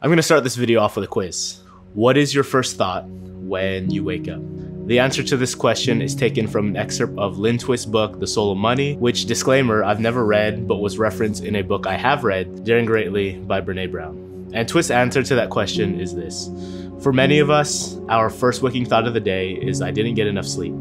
I'm gonna start this video off with a quiz. What is your first thought when you wake up? The answer to this question is taken from an excerpt of Lynne book, The Soul of Money, which, disclaimer, I've never read, but was referenced in a book I have read, Daring Greatly by Brené Brown. And Twist's answer to that question is this. For many of us, our first waking thought of the day is I didn't get enough sleep.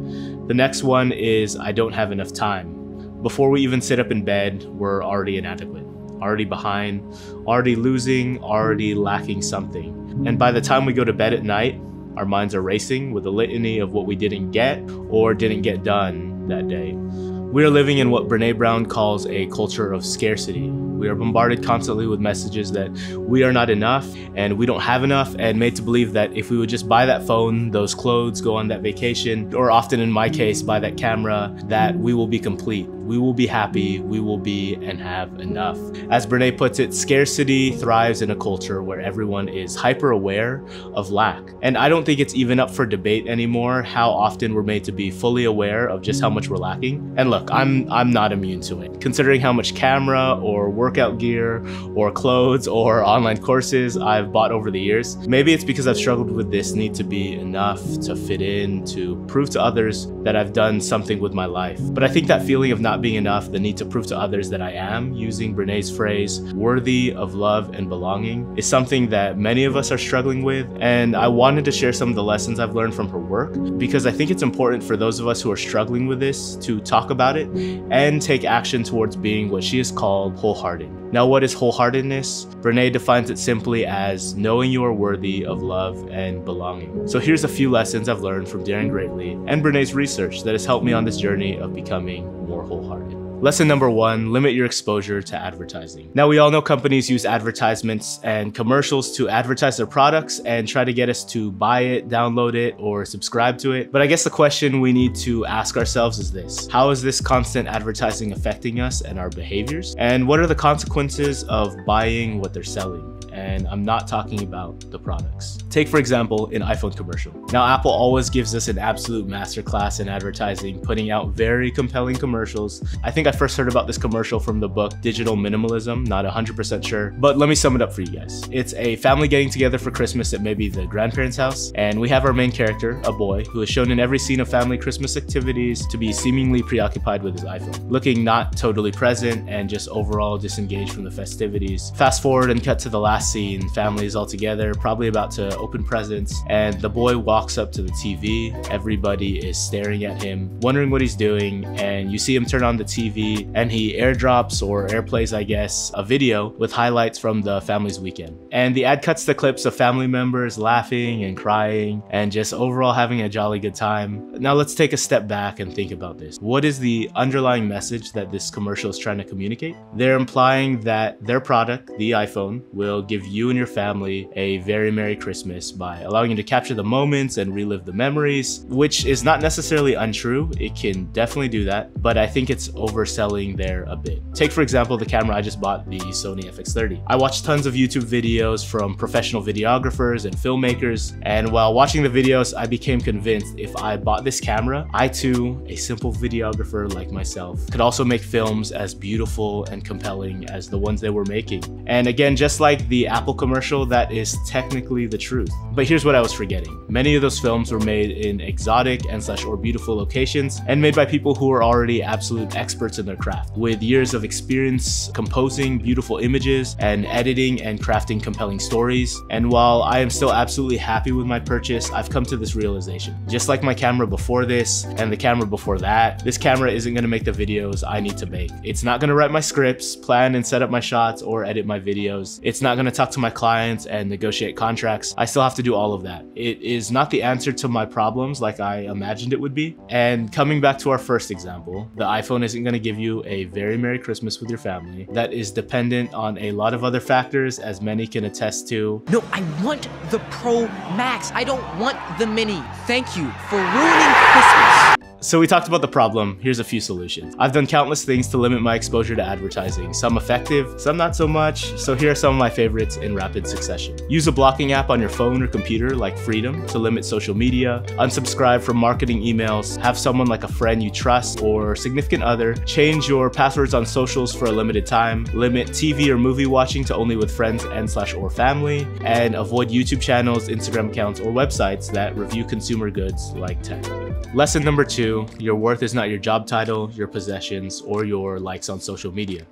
The next one is I don't have enough time. Before we even sit up in bed, we're already inadequate, already behind, already losing, already lacking something. And by the time we go to bed at night, our minds are racing with a litany of what we didn't get or didn't get done that day. We are living in what Brené Brown calls a culture of scarcity. We are bombarded constantly with messages that we are not enough and we don't have enough, and made to believe that if we would just buy that phone, those clothes, go on that vacation, or often in my case, buy that camera, that we will be complete. We will be happy, we will be and have enough. As Brené puts it, scarcity thrives in a culture where everyone is hyper aware of lack. And I don't think it's even up for debate anymore how often we're made to be fully aware of just how much we're lacking. And look, I'm not immune to it. Considering how much camera or workout gear or clothes or online courses I've bought over the years, maybe it's because I've struggled with this need to be enough, to fit in, to prove to others that I've done something with my life. But I think that feeling of not being enough, the need to prove to others that I am, using Brené's phrase, worthy of love and belonging, is something that many of us are struggling with. And I wanted to share some of the lessons I've learned from her work, because I think it's important for those of us who are struggling with this to talk about it and take action towards being what she has called wholehearted. Now, what is wholeheartedness? Brené defines it simply as knowing you are worthy of love and belonging. So here's a few lessons I've learned from Daring Greatly and Brené's research that has helped me on this journey of becoming more wholehearted. Lesson number 1, limit your exposure to advertising. Now, we all know companies use advertisements and commercials to advertise their products and try to get us to buy it, download it, or subscribe to it. But I guess the question we need to ask ourselves is this: how is this constant advertising affecting us and our behaviors? And what are the consequences of buying what they're selling? And I'm not talking about the products. Take, for example, an iPhone commercial. Now, Apple always gives us an absolute masterclass in advertising, putting out very compelling commercials. I think I first heard about this commercial from the book Digital Minimalism, not 100% sure, but let me sum it up for you guys. It's a family getting together for Christmas at maybe the grandparents' house, and we have our main character, a boy, who is shown in every scene of family Christmas activities to be seemingly preoccupied with his iPhone, looking not totally present and just overall disengaged from the festivities. Fast forward and cut to the last scene, family is all together, probably about to open presents, and the boy walks up to the TV. Everybody is staring at him, wondering what he's doing, and you see him turn on the TV and he airdrops, or airplays I guess, a video with highlights from the family's weekend. And the ad cuts to clips of family members laughing and crying and just overall having a jolly good time. Now let's take a step back and think about this. What is the underlying message that this commercial is trying to communicate? They're implying that their product, the iPhone, will give you and your family a very Merry Christmas by allowing you to capture the moments and relive the memories, which is not necessarily untrue. It can definitely do that, but I think it's overselling there a bit. Take, for example, the camera I just bought, the Sony FX30. I watched tons of YouTube videos from professional videographers and filmmakers, and while watching the videos, I became convinced if I bought this camera, I too, a simple videographer like myself, could also make films as beautiful and compelling as the ones they were making. And again, just like the Apple commercial, that is technically the truth. But here's what I was forgetting. Many of those films were made in exotic and/or beautiful locations and made by people who are already absolute experts in their craft, with years of experience composing beautiful images and editing and crafting compelling stories. And while I am still absolutely happy with my purchase, I've come to this realization. Just like my camera before this and the camera before that, this camera isn't going to make the videos I need to make. It's not going to write my scripts, plan and set up my shots, or edit my videos. It's not going to talk to my clients and negotiate contracts. I still have to do all of that. It is not the answer to my problems like I imagined it would be. And coming back to our first example, the iPhone isn't going to give you a very Merry Christmas with your family. That is dependent on a lot of other factors, as many can attest to. No, I want the Pro Max. I don't want the Mini. Thank you for ruining Christmas. So we talked about the problem, here's a few solutions. I've done countless things to limit my exposure to advertising, some effective, some not so much, so here are some of my favorites in rapid succession. Use a blocking app on your phone or computer like Freedom to limit social media, unsubscribe from marketing emails, have someone like a friend you trust or significant other, change your passwords on socials for a limited time, limit TV or movie watching to only with friends and/or family, and avoid YouTube channels, Instagram accounts, or websites that review consumer goods like tech. Lesson number 2, your worth is not your job title, your possessions, or your likes on social media.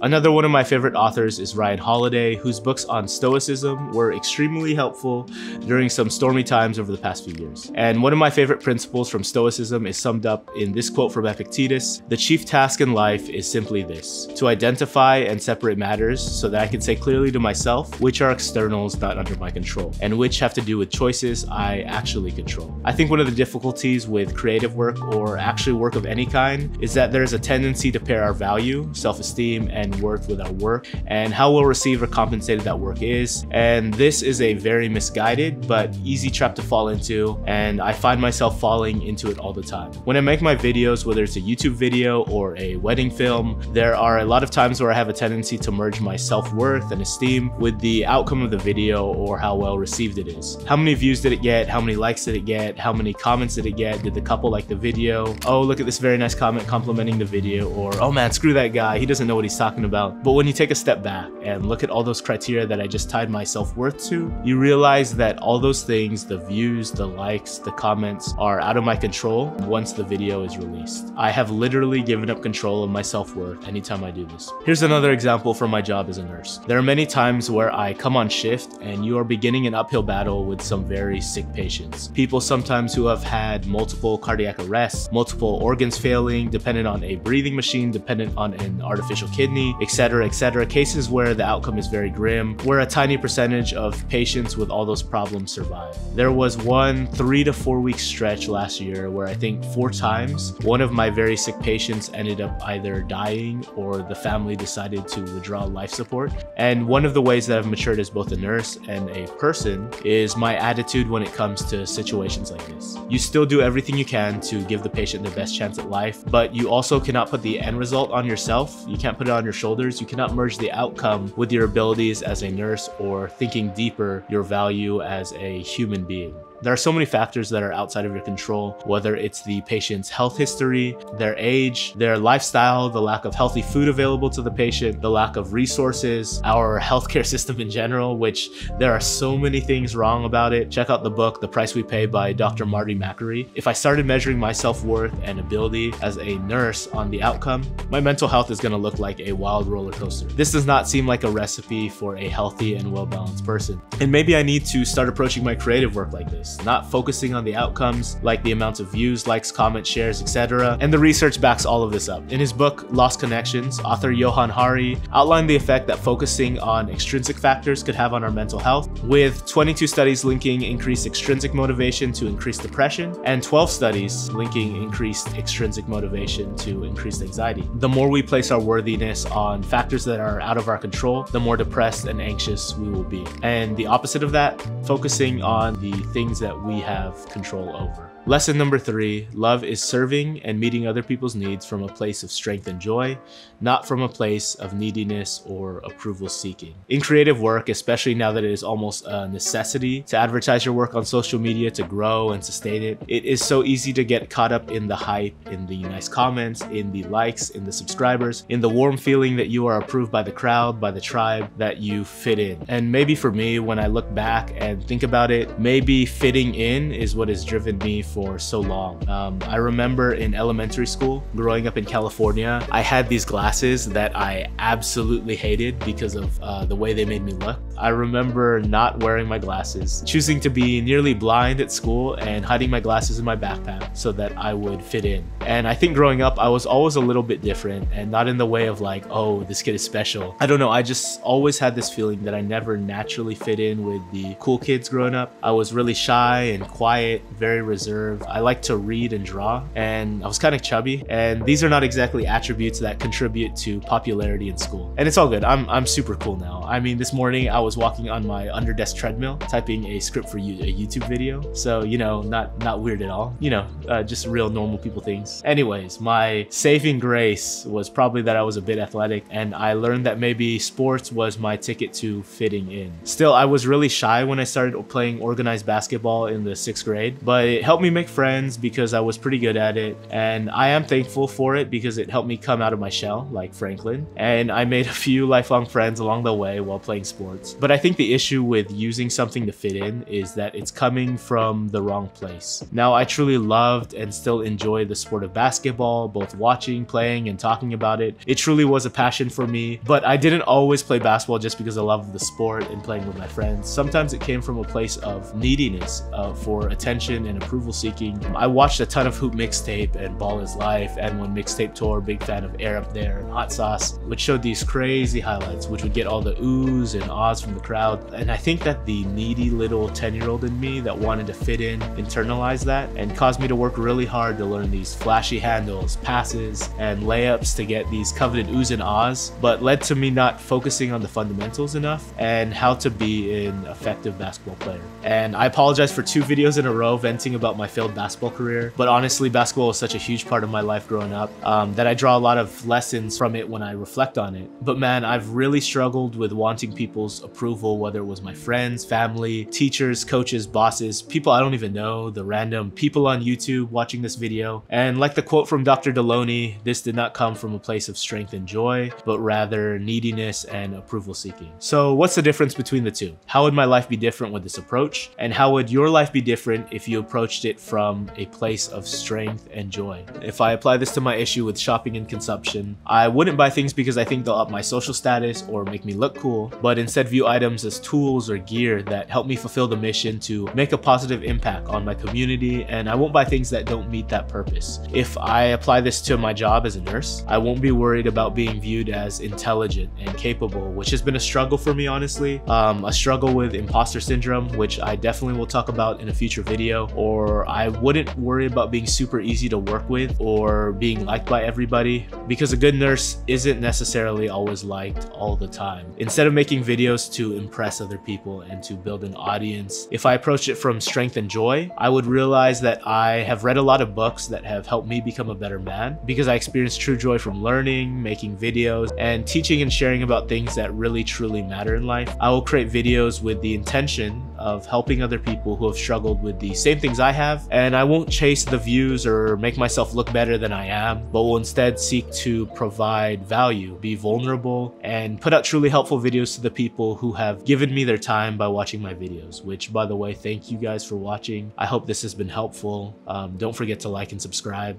Another one of my favorite authors is Ryan Holiday, whose books on Stoicism were extremely helpful during some stormy times over the past few years. And one of my favorite principles from Stoicism is summed up in this quote from Epictetus: "The chief task in life is simply this, to identify and separate matters so that I can say clearly to myself which are externals not under my control, and which have to do with choices I actually control." I think one of the difficulties with creative work, or actually work of any kind, is that there's a tendency to pair our value, self-esteem, and worth with our work, and how well received or compensated that work is. And this is a very misguided but easy trap to fall into, and I find myself falling into it all the time. When I make my videos, whether it's a YouTube video or a wedding film, there are a lot of times where I have a tendency to merge my self-worth and esteem with the outcome of the video or how well received it is. How many views did it get? How many likes did it get? How many comments did it get? Did the couple like the video? Oh, look at this very nice comment complimenting the video. Or, oh man, screw that guy, he doesn't know what he's talking about. But when you take a step back and look at all those criteria that I just tied my self-worth to, you realize that all those things, the views, the likes, the comments, are out of my control once the video is released. I have literally given up control of my self-worth anytime I do this. Here's another example from my job as a nurse. There are many times where I come on shift and you are beginning an uphill battle with some very sick patients. People sometimes who have had multiple cardiac arrests, multiple organs failing, dependent on a breathing machine, dependent on an artificial kidney, etc., etc. Cases where the outcome is very grim, where a tiny percentage of patients with all those problems survive. There was one 3 to 4 week stretch last year where I think 4 times one of my very sick patients ended up either dying or the family decided to withdraw life support. And one of the ways that I've matured as both a nurse and a person is my attitude when it comes to situations like this. You still do everything you can to give the patient their best chance at life, but you also cannot put the end result on yourself. You can't put it on your shoulders. You cannot merge the outcome with your abilities as a nurse or thinking deeper your value as a human being. There are so many factors that are outside of your control, whether it's the patient's health history, their age, their lifestyle, the lack of healthy food available to the patient, the lack of resources, our healthcare system in general, which there are so many things wrong about it. Check out the book, The Price We Pay by Dr. Marty Makary. If I started measuring my self-worth and ability as a nurse on the outcome, my mental health is gonna look like a wild roller coaster. This does not seem like a recipe for a healthy and well-balanced person. And maybe I need to start approaching my creative work like this. Not focusing on the outcomes, like the amounts of views, likes, comments, shares, etc. And the research backs all of this up. In his book, Lost Connections, author Johann outlined the effect that focusing on extrinsic factors could have on our mental health, with 22 studies linking increased extrinsic motivation to increased depression, and 12 studies linking increased extrinsic motivation to increased anxiety. The more we place our worthiness on factors that are out of our control, the more depressed and anxious we will be. And the opposite of that, focusing on the things that we have control over. Lesson number 3, love is serving and meeting other people's needs from a place of strength and joy, not from a place of neediness or approval seeking. In creative work, especially now that it is almost a necessity to advertise your work on social media to grow and sustain it, it is so easy to get caught up in the hype, in the nice comments, in the likes, in the subscribers, in the warm feeling that you are approved by the crowd, by the tribe, that you fit in. And maybe for me, when I look back and think about it, maybe fitting in is what has driven me for so long. I remember in elementary school, growing up in California, I had these glasses that I absolutely hated because of the way they made me look. I remember not wearing my glasses, choosing to be nearly blind at school and hiding my glasses in my backpack so that I would fit in. And I think growing up, I was always a little bit different, and not in the way of like, oh, this kid is special. I don't know, I just always had this feeling that I never naturally fit in with the cool kids growing up. I was really shy and quiet, very reserved, observe. I like to read and draw, and I was kind of chubby. And these are not exactly attributes that contribute to popularity in school. And it's all good. I'm super cool now. I mean, this morning I was walking on my under-desk treadmill, typing a script for a YouTube video. So, you know, not weird at all. You know, just real normal people things. Anyways, my saving grace was probably that I was a bit athletic, and I learned that maybe sports was my ticket to fitting in. Still, I was really shy when I started playing organized basketball in the 6th grade, but it helped me make friends because I was pretty good at it, and I am thankful for it because it helped me come out of my shell, like Franklin, and I made a few lifelong friends along the way while playing sports. But I think the issue with using something to fit in is that it's coming from the wrong place. Now, I truly loved and still enjoy the sport of basketball, both watching, playing, and talking about it. It truly was a passion for me, but I didn't always play basketball just because I loved the sport and playing with my friends. Sometimes it came from a place of neediness for attention and approval seeking. I watched a ton of Hoop Mixtape and Ball is Life, and when Mixtape Tour, big fan of Air Up There and Hot Sauce, which showed these crazy highlights, which would get all the oohs and ahs from the crowd. And I think that the needy little 10-year-old in me that wanted to fit in internalized that and caused me to work really hard to learn these flashy handles, passes, and layups to get these coveted oohs and ahs, but led to me not focusing on the fundamentals enough and how to be an effective basketball player. And I apologize for 2 videos in a row venting about my failed basketball career, but honestly, basketball was such a huge part of my life growing up that I draw a lot of lessons from it when I reflect on it. But man, I've really struggled with wanting people's approval, whether it was my friends, family, teachers, coaches, bosses, people I don't even know, the random people on YouTube watching this video. And like the quote from Dr. Delony, this did not come from a place of strength and joy, but rather neediness and approval seeking. So what's the difference between the two? How would my life be different with this approach? And how would your life be different if you approached it from a place of strength and joy? If I apply this to my issue with shopping and consumption, I wouldn't buy things because I think they'll up my social status or make me look cool, but instead view items as tools or gear that help me fulfill the mission to make a positive impact on my community, and I won't buy things that don't meet that purpose. If I apply this to my job as a nurse, I won't be worried about being viewed as intelligent and capable, which has been a struggle for me, honestly. A struggle with imposter syndrome, which I definitely will talk about in a future video. Or I wouldn't worry about being super easy to work with or being liked by everybody, because a good nurse isn't necessarily always liked all the time. Instead of making videos to impress other people and to build an audience, if I approach it from strength and joy, I would realize that I have read a lot of books that have helped me become a better man, because I experienced true joy from learning, making videos, and teaching and sharing about things that really truly matter in life. I will create videos with the intention of helping other people who have struggled with the same things I have, and I won't chase the views or make myself look better than I am, but will instead seek to provide value, be vulnerable, and put out truly helpful videos to the people who have given me their time by watching my videos, which, by the way, thank you guys for watching. I hope this has been helpful. Don't forget to like and subscribe.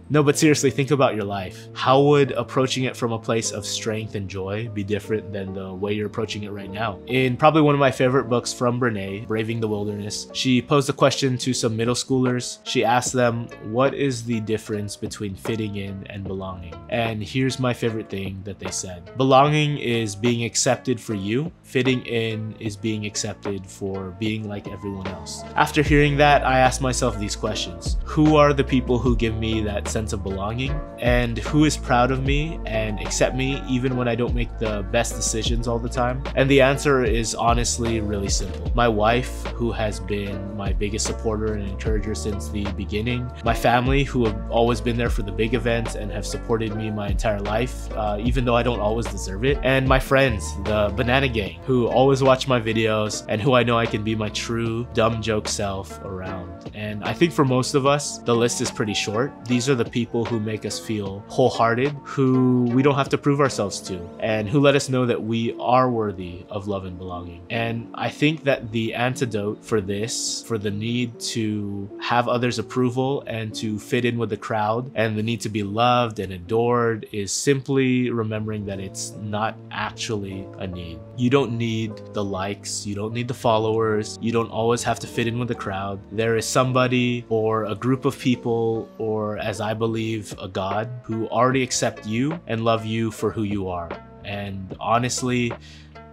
No, but seriously, think about your life. How would approaching it from a place of strength and joy be different than the way you're approaching it right now? In probably one of my favorite books from Brené, Braving the Wilderness, she posed a question to some middle schoolers. She asked them, what is the difference between fitting in and belonging? And here's my favorite thing that they said. Belonging is being accepted for you. Fitting in is being accepted for being like everyone else. After hearing that, I asked myself these questions. Who are the people who give me that sense of belonging? And who is proud of me and accept me even when I don't make the best decisions all the time? And the answer is honestly really simple. My wife, who has been my biggest supporter and encourager since the beginning. My family, who have always been there for the big events and have supported me my entire life, even though I don't always deserve it. And my friends, the Banana Gang, who always watch my videos and who I know I can be my true dumb joke self around. And I think for most of us, the list is pretty short. These are the people who make us feel wholehearted, who we don't have to prove ourselves to, and who let us know that we are worthy of love and belonging. And I think that the antidote for this, for the need to have others' approval and to fit in with the crowd, and the need to be loved and adored, is simply remembering that it's not actually a need. You don't need the likes, you don't need the followers, you don't always have to fit in with the crowd. There is somebody or a group of people, or as I believe, a God, who already accept you and love you for who you are. And honestly,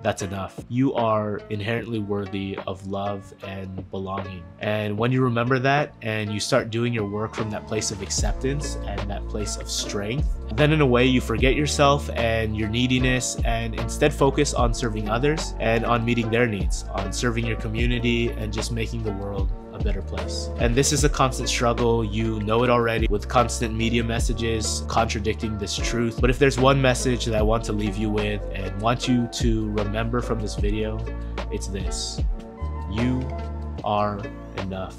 that's enough. You are inherently worthy of love and belonging. And when you remember that and you start doing your work from that place of acceptance and that place of strength, then in a way you forget yourself and your neediness and instead focus on serving others and on meeting their needs, on serving your community and just making the world a better place. And this is a constant struggle. You know it already, with constant media messages contradicting this truth. But if there's one message that I want to leave you with and want you to remember from this video, it's this: you are enough.